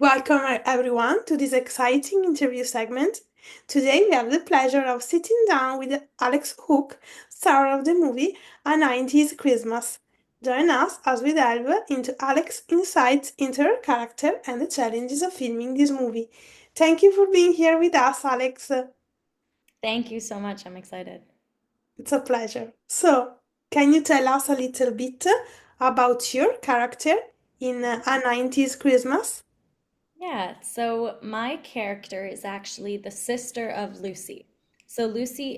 Welcome everyone to this exciting interview segment. Today we have the pleasure of sitting down with Alex Hook, star of the movie A 90's Christmas. Join us as we delve into Alex's insights into her character and the challenges of filming this movie. Thank you for being here with us, Alex. Thank you so much. I'm excited. It's a pleasure. So, can you tell us a little bit about your character in A 90's Christmas? Yeah, so my character is actually the sister of Lucy. So Lucy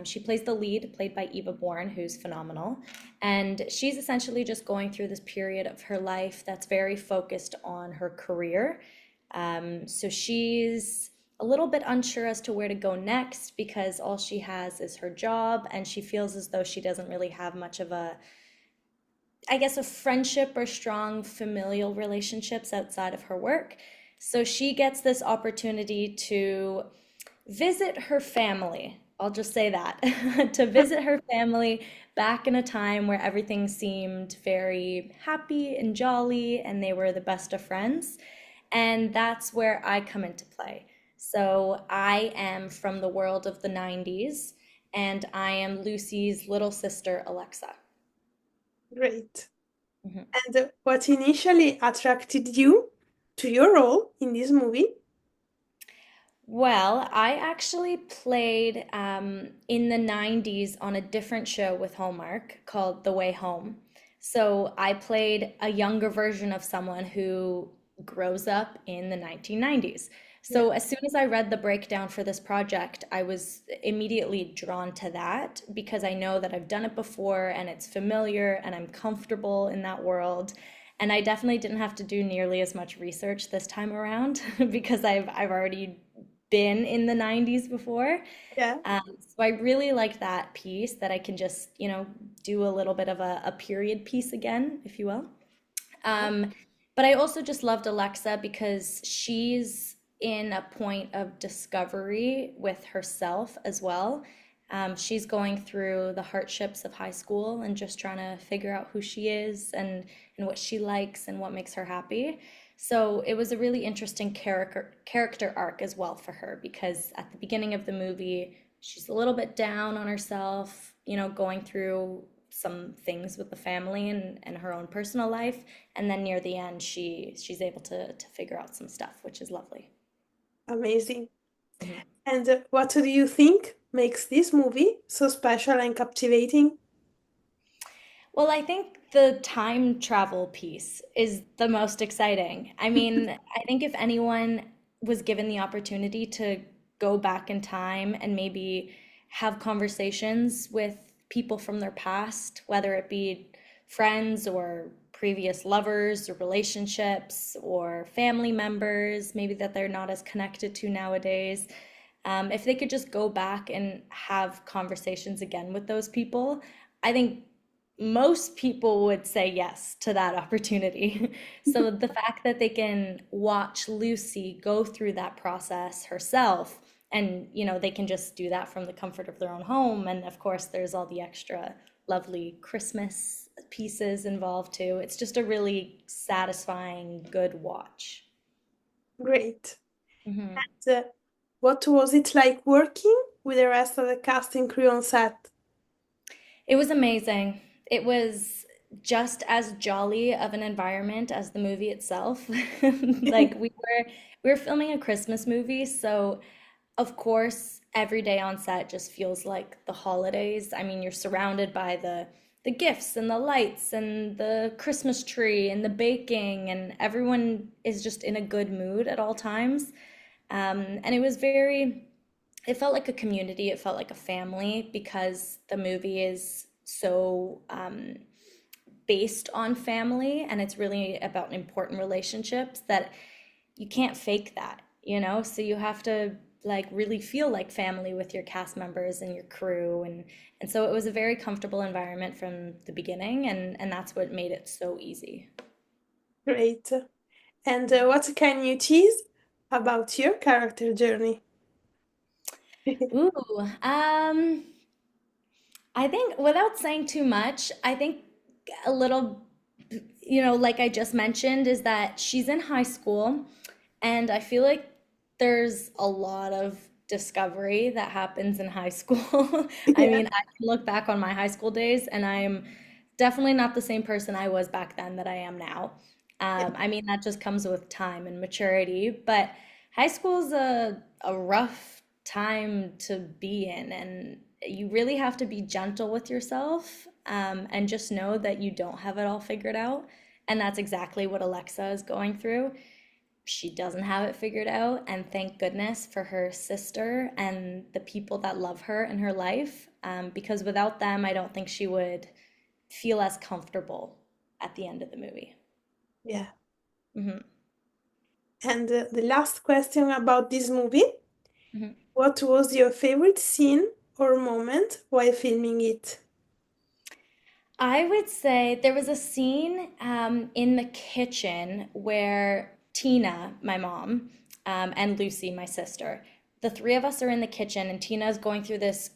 she plays the lead, played by Eva Bourne, who's phenomenal. And she's essentially just going through this period of her life that's very focused on her career. So she's a little bit unsure as to where to go next because all she has is her job, and she feels as though she doesn't really have much of a friendship or strong familial relationships outside of her work. So she gets this opportunity to visit her family. I'll just say that to visit her family back in a time where everything seemed very happy and jolly and they were the best of friends. And that's where I come into play. So I am from the world of the 90s and I am Lucy's little sister, Alexa. Great. Mhm. And what initially attracted you to your role in this movie? Well, I actually played in the 90's on a different show with Hallmark called The Way Home. So I played a younger version of someone who grows up in the 1990's. Yeah, So as soon as I read the breakdown for this project, I was immediately drawn to that because I know that I've done it before and it's familiar and I'm comfortable in that world. And I definitely didn't have to do nearly as much research this time around because I've already been in the 90's before. yeah, So I really like that piece that I can just, do a little bit of a period piece again, if you will. yeah. Um, but I also just loved Alexa because she's in a point of discovery with herself as well. She's going through the hardships of high school and just trying to figure out who she is and what she likes and what makes her happy. So it was a really interesting character arc as well for her because at the beginning of the movie, she's a little bit down on herself, going through some things with the family and her own personal life. And then near the end, she's able to figure out some stuff, which is lovely. Amazing. Mhm. And what do you think makes this movie so special and captivating? Well, I think the time travel piece is the most exciting. I mean, I think if anyone was given the opportunity to go back in time and maybe have conversations with people from their past, whether it be friends or previous lovers or relationships or family members, maybe that they're not as connected to nowadays, if they could just go back and have conversations again with those people, I think most people would say yes to that opportunity. So the fact that they can watch Lucy go through that process herself and they can just do that from the comfort of their own home, and of course there's all the extra lovely Christmas pieces involved too. It's just a really satisfying good watch. Great. Mhm. And what was it like working with the rest of the cast and crew on set? It was amazing. It was just as jolly of an environment as the movie itself. Like we were filming a Christmas movie, so of course every day on set just feels like the holidays. I mean, you're surrounded by the gifts and the lights and the Christmas tree and the baking, and everyone is just in a good mood at all times. And it felt like a community, it felt like a family because the movie is so based on family and it's really about important relationships that you can't fake that. So you have to like really feel like family with your cast members and your crew, and so it was a very comfortable environment from the beginning, and that's what made it so easy. Great. And what can you tease about your character journey? Ooh, I think without saying too much, I think a little. like I just mentioned, is that she's in high school, and I feel like there's a lot of discovery that happens in high school. I Yeah, mean, I can look back on my high school days, and I'm definitely not the same person I was back then that I am now. yeah, I mean, that just comes with time and maturity, but high school is a rough time to be in, and you really have to be gentle with yourself, and just know that you don't have it all figured out. And that's exactly what Alexa is going through. She doesn't have it figured out, and thank goodness for her sister and the people that love her in her life, because without them, I don't think she would feel as comfortable at the end of the movie. yeah. Hmm. And the last question about this movie, Hmm. what was your favorite scene or moment while filming it? I would say there was a scene in the kitchen where Tina, my mom, and Lucy, my sister, the three of us are in the kitchen, and Tina is going through this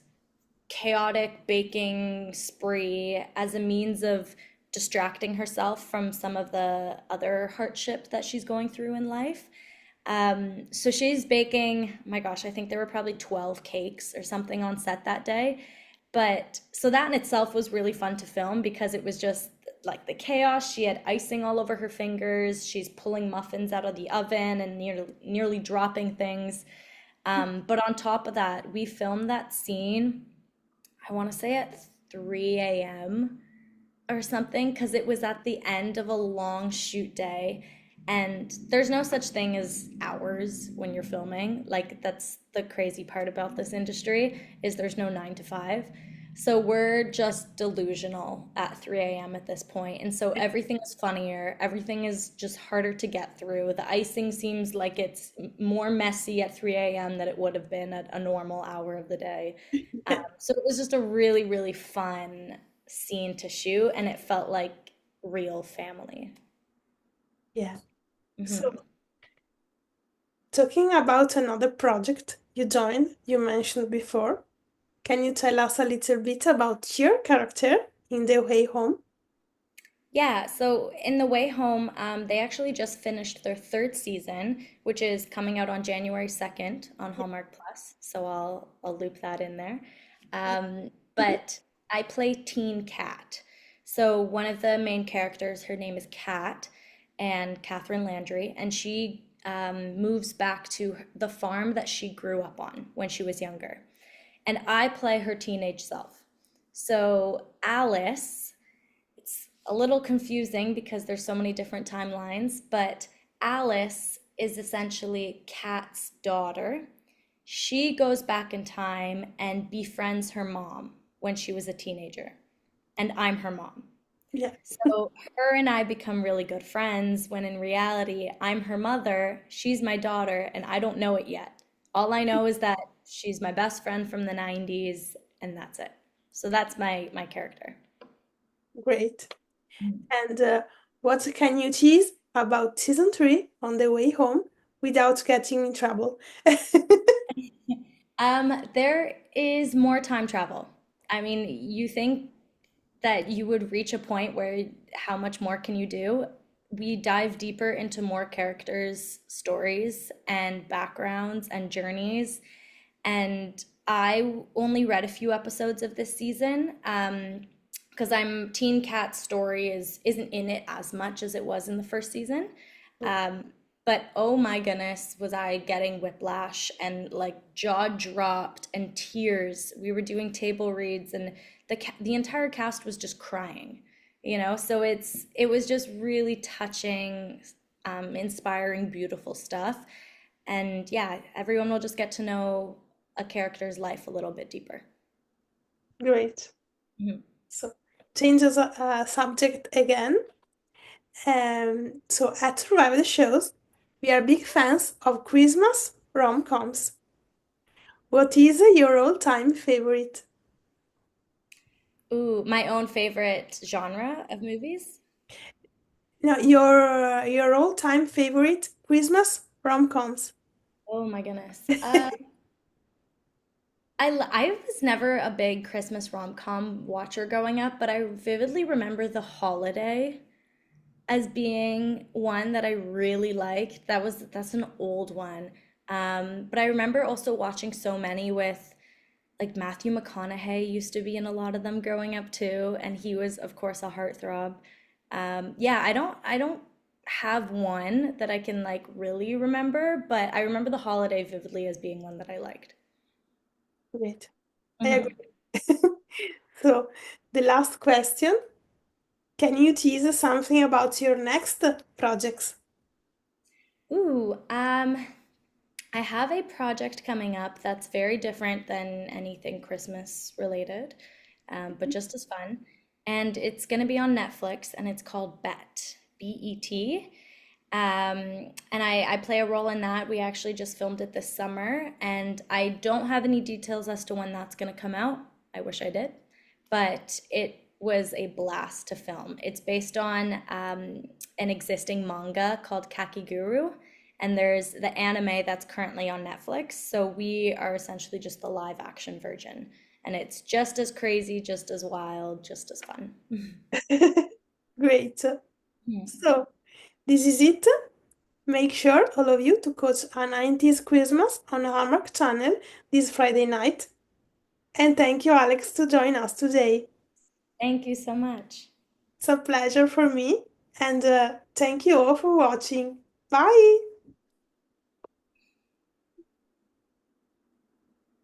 chaotic baking spree as a means of distracting herself from some of the other hardship that she's going through in life. So she's baking, oh my gosh, I think there were probably 12 cakes or something on set that day. But so that in itself was really fun to film because it was just like the chaos. She had icing all over her fingers. She's pulling muffins out of the oven and nearly dropping things. But on top of that, we filmed that scene, I want to say at 3 a.m. or something, because it was at the end of a long shoot day. And there's no such thing as hours when you're filming. Like, that's the crazy part about this industry, is there's no 9 to 5. So we're just delusional at 3 a.m. at this point. And so everything is funnier. Everything is just harder to get through. The icing seems like it's more messy at 3 a.m. than it would have been at a normal hour of the day. So it was just a really, really fun scene to shoot, and it felt like real family. Yeah. So, Hmm. talking about another project you joined, you mentioned before, can you tell us a little bit about your character in The Way Home? Yeah, so in The Way Home, they actually just finished their third season, which is coming out on January 2nd on Hallmark Plus. So I'll loop that in there. But I play Teen Cat. So one of the main characters, her name is Cat, and Catherine Landry, and she moves back to the farm that she grew up on when she was younger. And I play her teenage self. So Alice, it's a little confusing because there's so many different timelines, but Alice is essentially Kat's daughter. She goes back in time and befriends her mom when she was a teenager, and I'm her mom. Yeah, So her and I become really good friends when in reality, I'm her mother, she's my daughter, and I don't know it yet. All I know is that she's my best friend from the 90s, and that's it. So that's my character. great. And what can you tease about season 3 on The Way Home without getting in trouble? There is more time travel. I mean, you think that you would reach a point where how much more can you do? We dive deeper into more characters' stories and backgrounds and journeys. And I only read a few episodes of this season, because I'm Teen Cat's story isn't in it as much as it was in the first season. Um, but oh my goodness, was I getting whiplash and like jaw dropped and tears. We were doing table reads, and the entire cast was just crying, So it was just really touching, inspiring, beautiful stuff. And yeah, everyone will just get to know a character's life a little bit deeper. Great. Mhm. So, changes subject again. So at Survival Shows, we are big fans of Christmas rom-coms. What is your all-time favorite? Ooh, my own favorite genre of movies. No, your all-time favorite Christmas rom-coms. Oh my goodness. I was never a big Christmas rom-com watcher growing up, but I vividly remember The Holiday. as being one that I really liked. That's an old one. But I remember also watching so many with like Matthew McConaughey used to be in a lot of them growing up too, and he was of course a heartthrob. Yeah, I don't have one that I can like really remember, but I remember the holiday vividly as being one that I liked. Great. I Hmm. agree. So, the last question, can you tease something about your next projects? Ooh, I have a project coming up that's very different than anything Christmas related, but just as fun. And it's going to be on Netflix, and it's called Bet, Bet. And I play a role in that. We actually just filmed it this summer, and I don't have any details as to when that's going to come out. I wish I did, but it was a blast to film. It's based on an existing manga called Kakiguru, and there's the anime that's currently on Netflix. So we are essentially just the live action version, and it's just as crazy, just as wild, just as fun. Great. So, this is it. Make sure, all of you, to catch a 90s Christmas on Hallmark channel this Friday night. And thank you, Alex, to join us today. Thank you so much. It's a pleasure for me. And thank you all for watching. Bye!